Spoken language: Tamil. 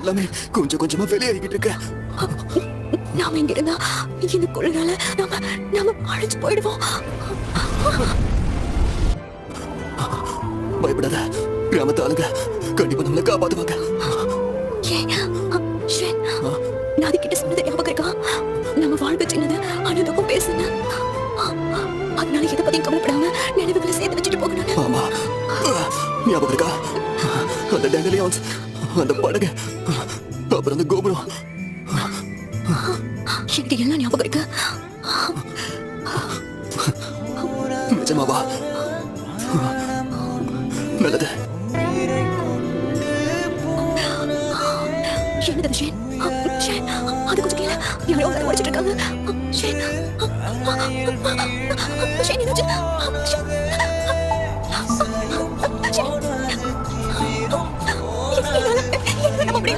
எல்லாமே கொஞ்சம் கொஞ்சமா வெளியாகிட்டு இருக்க. நாம இங்க இருந்தா இந்த குளிரால நாம அழைச்சு போயிடுவோம். பயப்படாத, கிராமத்து ஆளுங்க கண்டிப்பா நம்மளை காப்பாத்துவாங்க. நான் அதுகிட்ட சொன்னது ஞாபகம் இருக்கா? நம்ம வாழ்வு சின்னது, அனுதவும் பேசுன. அதனால எதை பத்தியும் கவலைப்படாம நினைவுகளை சேர்த்து வச்சுட்டு போகணும். ஆமா, ஞாபகம் இருக்கா? அந்த டேண்டலியான்ஸ், அந்த படகு, அப்புறம் அந்த கோபுரம். எனக்கு எல்லாம் ஞாபகம் இருக்கு. நிஜமாவா? நல்லது. என்னது ஷேன்? ஷேன், அது கொஞ்சம் கீழே யாரோ அதை உடைச்சிட்டு இருக்காங்க. ஷேன், ஷேன் என்னாச்சு?